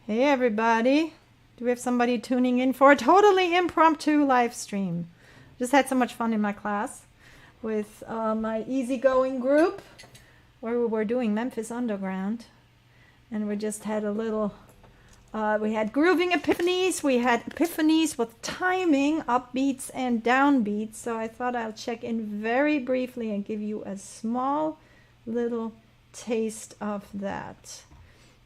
Hey everybody. Do we have somebody tuning in for a totally impromptu live stream? Just had so much fun in my class with my easygoing group where we were doing Memphis Underground. And we just had a little, we had grooving epiphanies. We had epiphanies with timing, upbeats and downbeats. So I thought I'll check in very briefly and give you a small little taste of that.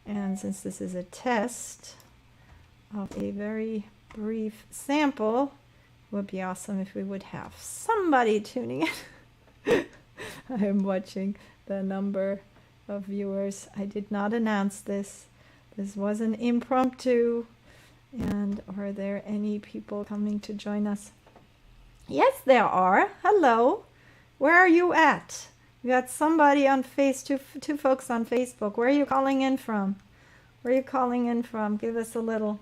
And since this is a test of a very brief sample, it would be awesome if we would have somebody tuning in. I am watching the number of viewers. I did not announce this. This was an impromptu. And are there any people coming to join us? Yes, there are. Hello. Where are you at? We got somebody on two folks on Facebook. Where are you calling in from? Where are you calling in from? Give us a little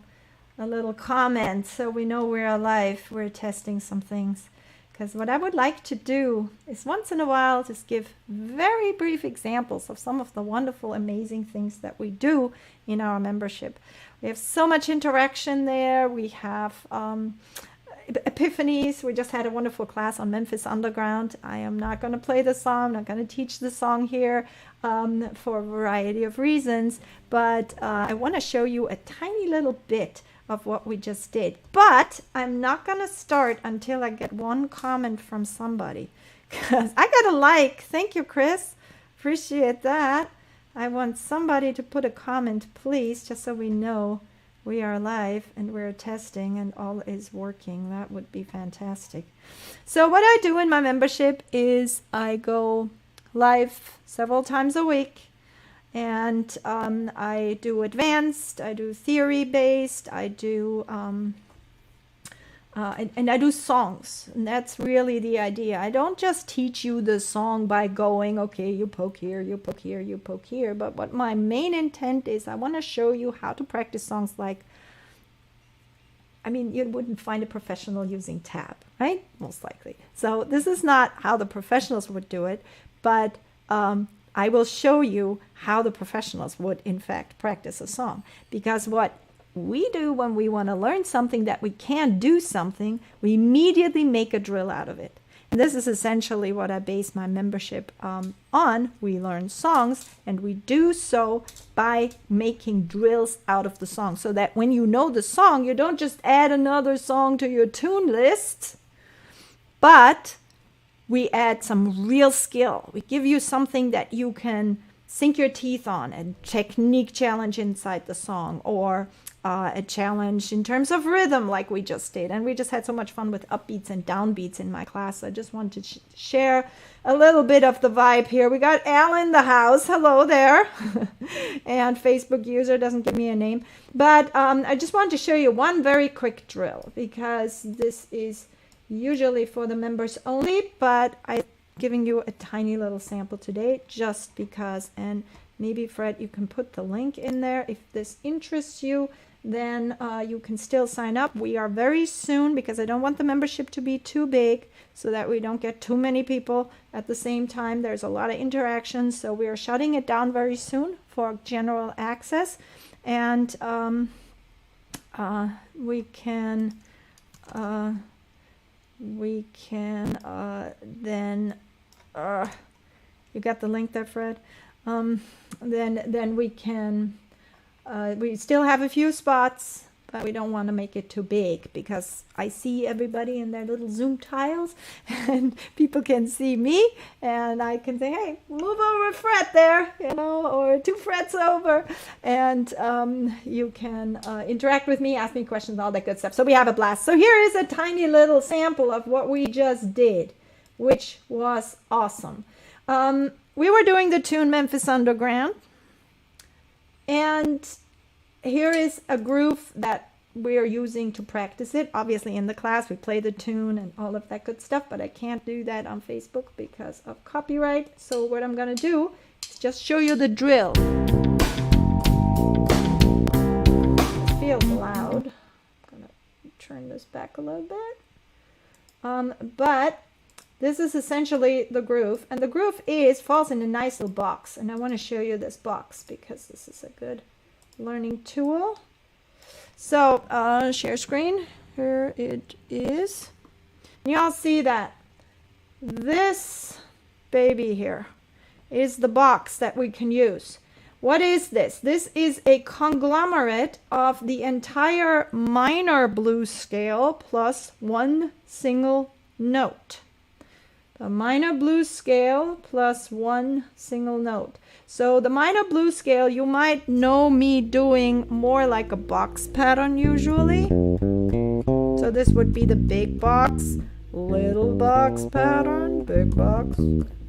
comment so we know we're alive. We're testing some things. Because what I would like to do is once in a while just give very brief examples of some of the wonderful, amazing things that we do in our membership. We have so much interaction there. We have epiphanies. We just had a wonderful class on Memphis Underground. I am not going to play the song. I'm not going to teach the song here for a variety of reasons. But I want to show you a tiny little bit of what we just did. But I'm not going to start until I get one comment from somebody. Because I got a like. Thank you, Chris. Appreciate that. I want somebody to put a comment, please, just so we know we are live and we're testing and all is working. That would be fantastic. So what I do in my membership is I go live several times a week. And I do advanced, I do theory-based, I do, and I do songs. And that's really the idea. I don't just teach you the song by going, okay, you poke here, you poke here, you poke here. But what my main intent is, I want to show you how to practice songs like, I mean, you wouldn't find a professional using tab, right? Most likely. So this is not how the professionals would do it, but I will show you how the professionals would, in fact, practice a song. Because what we do when we want to learn something that we can't do something, we immediately make a drill out of it. And this is essentially what I base my membership on. We learn songs, and we do so by making drills out of the song. So that when you know the song, you don't just add another song to your tune list, but we add some real skill. We give you something that you can sink your teeth on, a technique challenge inside the song, or a challenge in terms of rhythm like we just did. And we just had so much fun with upbeats and downbeats in my class. I just wanted to share a little bit of the vibe here. We got Al in the house. Hello there. And Facebook user doesn't give me a name. But I just wanted to show you one very quick drill, because this is usually for the members only, but I'm giving you a tiny little sample today just because. And maybe, Fred, you can put the link in there. If this interests you, then you can still sign up. We are very soon, because I don't want the membership to be too big so that we don't get too many people at the same time. There's a lot of interaction, so we are shutting it down very soon for general access. And we can then you got the link there, Fred. Then we can we still have a few spots, but we don't want to make it too big, because I see everybody in their little Zoom tiles and people can see me, and I can say, hey, move over a fret there, you know, or 2 frets over, and you can interact with me, ask me questions, all that good stuff. So we have a blast. So here is a tiny little sample of what we just did, which was awesome. We were doing the tune Memphis Underground, and here is a groove that we are using to practice it. Obviously in the class we play the tune and all of that good stuff, but I can't do that on Facebook because of copyright. So what I'm going to do is just show you the drill. It feels loud. I'm going to turn this back a little bit. But this is essentially the groove, and the groove falls in a nice little box, and I want to show you this box because this is a good learning tool. So share screen, here it is. You all see that this baby here is the box that we can use. What is this? This is a conglomerate of the entire minor blues scale plus one single note. The minor blues scale plus one single note. So the minor blues scale, you might know me doing more like a box pattern usually. So this would be the big box, little box pattern, big box,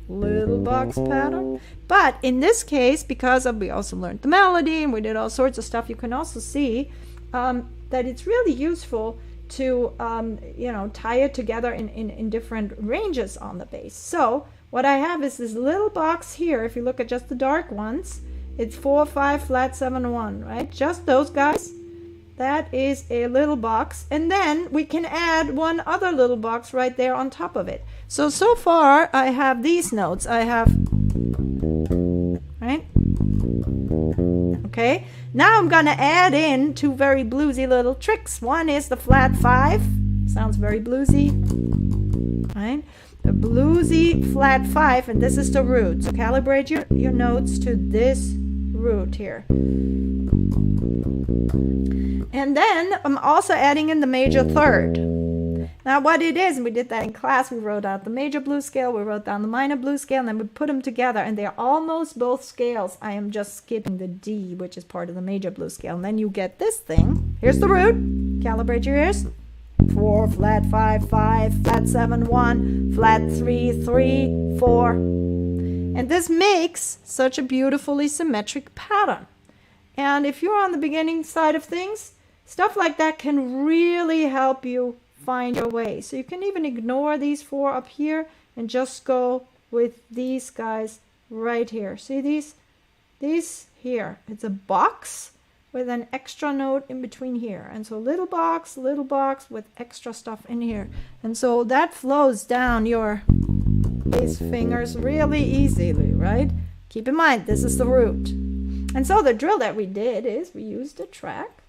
little box pattern. But in this case, because we also learned the melody and we did all sorts of stuff, you can also see that it's really useful to tie it together in different ranges on the bass. So what I have is this little box here. If you look at just the dark ones, it's 4, 5, flat, 7, 1, right? Just those guys. That is a little box, and then we can add one other little box right there on top of it. So far I have these notes. I have, right? Okay, now I'm gonna add in two very bluesy little tricks. One is the flat 5, sounds very bluesy, right? The bluesy flat 5, and this is the root. So calibrate your notes to this root here. And then I'm also adding in the major third. Now what it is, and we did that in class, we wrote out the major blues scale, we wrote down the minor blues scale, and then we put them together, and they're almost both scales. I am just skipping the D, which is part of the major blues scale. And then you get this thing. Here's the root. Calibrate your ears. 4, flat 5, 5, flat 7, 1, flat 3, 3, 4. And this makes such a beautifully symmetric pattern. And if you're on the beginning side of things, stuff like that can really help you find your way. So you can even ignore these 4 up here and just go with these guys right here. See these here? It's a box with an extra note in between here. And so little box with extra stuff in here. And so that flows down your bass fingers really easily, right? Keep in mind, this is the root. And so the drill that we did is we used a track,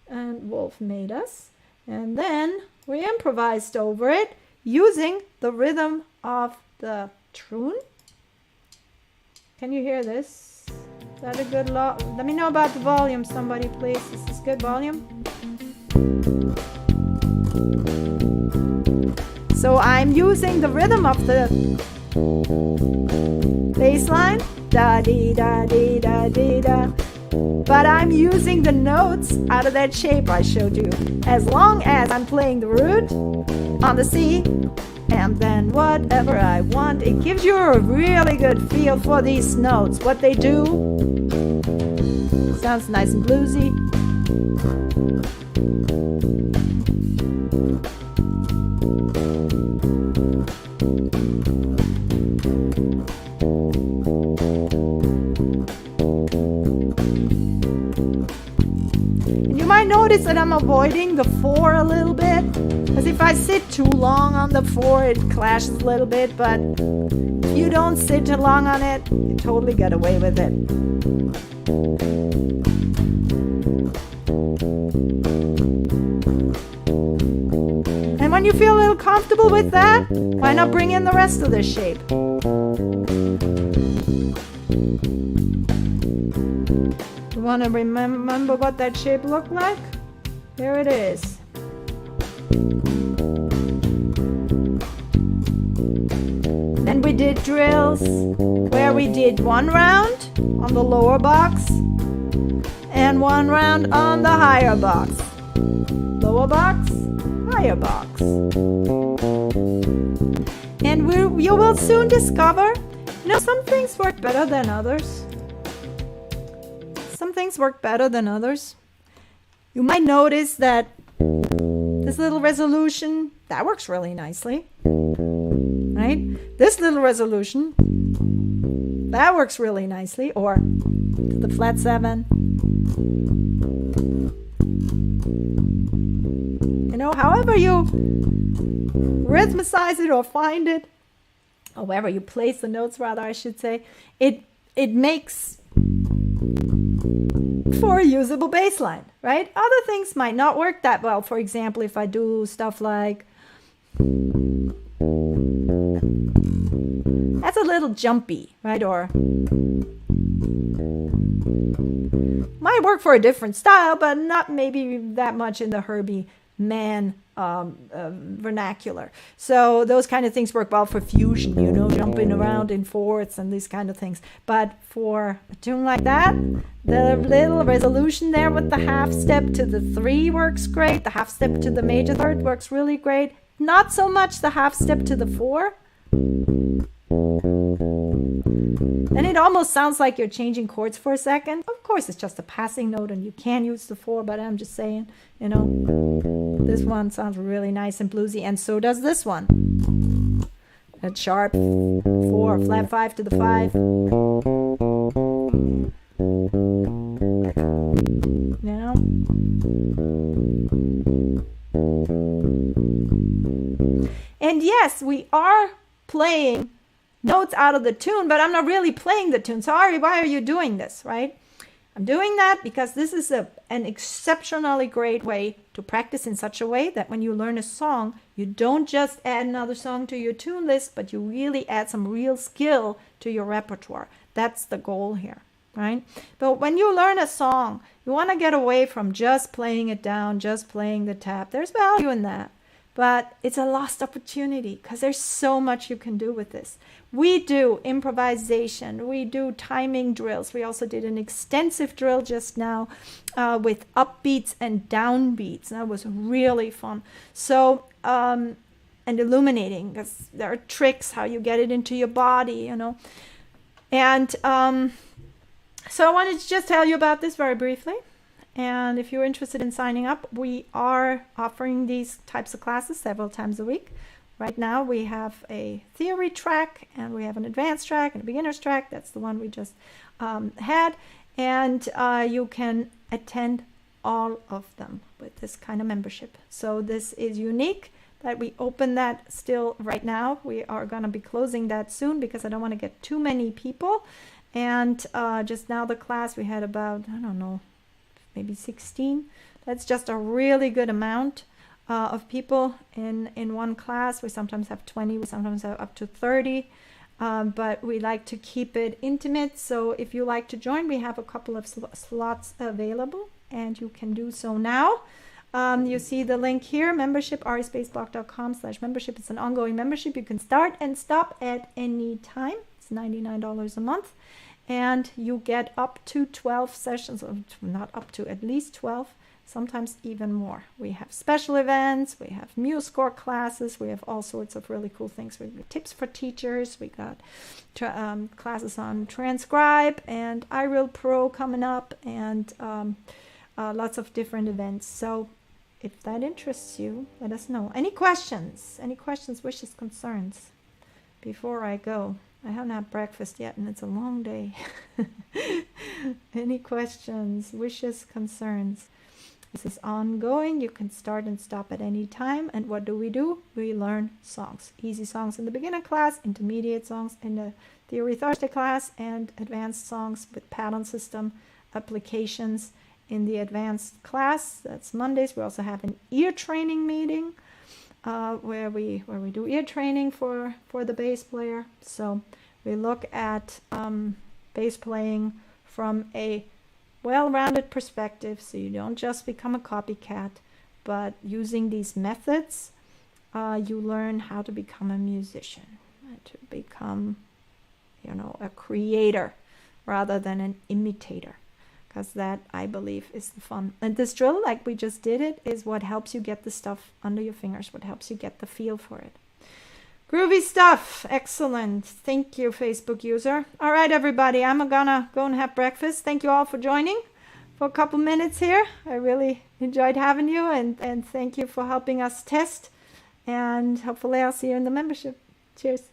and Wolf made us, and then we improvised over it using the rhythm of the tune. Can you hear this? Is that a good let me know about the volume, somebody, please. Is this good volume? So I'm using the rhythm of the bass line, da dee da dee da dee da, but I'm using the notes out of that shape I showed you, as long as I'm playing the root on the C and then whatever I want. It gives you a really good feel for these notes, what they do. Sounds nice and bluesy. Notice that I'm avoiding the 4 a little bit, because if I sit too long on the 4, it clashes a little bit, but if you don't sit too long on it, you totally get away with it. And when you feel a little comfortable with that, why not bring in the rest of the shape? You want to remember what that shape looked like? Here it is. Then we did drills where we did 1 round on the lower box and 1 round on the higher box. Lower box, higher box. And you will soon discover, some things work better than others. Some things work better than others. You might notice that this little resolution, that works really nicely, right? This little resolution, that works really nicely, or the flat 7. However you rhythmicize it or find it, or wherever you place the notes, rather, I should say, it makes for you possible bass line, right? Other things might not work that well. For example, if I do stuff like, that's a little jumpy, right? Or might work for a different style, but not maybe that much in the Herbie Man vernacular. So those kind of things work well for fusion, you know, jumping around in fourths and these kind of things. But for a tune like that, the little resolution there with the half step to the 3 works great. The half step to the major third works really great. Not so much the half step to the 4. And it almost sounds like you're changing chords for a second. Of course, it's just a passing note and you can use the 4, but I'm just saying, you know, this one sounds really nice and bluesy, and so does this one. That sharp 4, flat 5 to the 5. You know? And yes, we are playing notes out of the tune, but I'm not really playing the tune. So Ari, why are you doing this, right? I'm doing that because this is an exceptionally great way to practice in such a way that when you learn a song, you don't just add another song to your tune list, but you really add some real skill to your repertoire. That's the goal here, right? But when you learn a song, you want to get away from just playing it down, just playing the tap. There's value in that. But it's a lost opportunity because there's so much you can do with this. We do improvisation. We do timing drills. We also did an extensive drill just now with upbeats and downbeats. That was really fun. So, and illuminating, because there are tricks how you get it into your body, you know. And so I wanted to just tell you about this very briefly. And if you're interested in signing up, we are offering these types of classes several times a week. Right now we have a theory track and we have an advanced track and a beginner's track. That's the one we just had. And you can attend all of them with this kind of membership. So this is unique that we open that still right now. We are going to be closing that soon because I don't want to get too many people. And just now the class we had about, I don't know, maybe 16. That's just a really good amount of people in one class. We sometimes have 20, we sometimes have up to 30, but we like to keep it intimate. So if you like to join, we have a couple of slots available and you can do so now. You see the link here, membership, arispaceblock.com/membership. It's an ongoing membership. You can start and stop at any time. It's $99 a month. And you get up to 12 sessions, or not up to, at least 12, sometimes even more. We have special events, we have MuseScore classes, we have all sorts of really cool things. We have tips for teachers, we got classes on Transcribe and iReal Pro coming up, and lots of different events. So if that interests you, let us know. Any questions, wishes, concerns before I go? I haven't had breakfast yet and it's a long day. Any questions, wishes, concerns? This is ongoing. You can start and stop at any time. And what do? We learn songs. Easy songs in the beginner class, intermediate songs in the Theory Thursday class, and advanced songs with pattern system applications in the advanced class. That's Mondays. We also have an ear training meeting where we do ear training for the bass player. So we look at bass playing from a well-rounded perspective, so you don't just become a copycat, but using these methods, you learn how to become a musician, to become, a creator rather than an imitator. Because that, I believe, is the fun. And this drill, like we just did it, is what helps you get the stuff under your fingers, what helps you get the feel for it. Groovy stuff. Excellent. Thank you, Facebook user. All right, everybody, I'm gonna go and have breakfast. Thank you all for joining for a couple minutes here. I really enjoyed having you, and thank you for helping us test. And hopefully I'll see you in the membership. Cheers.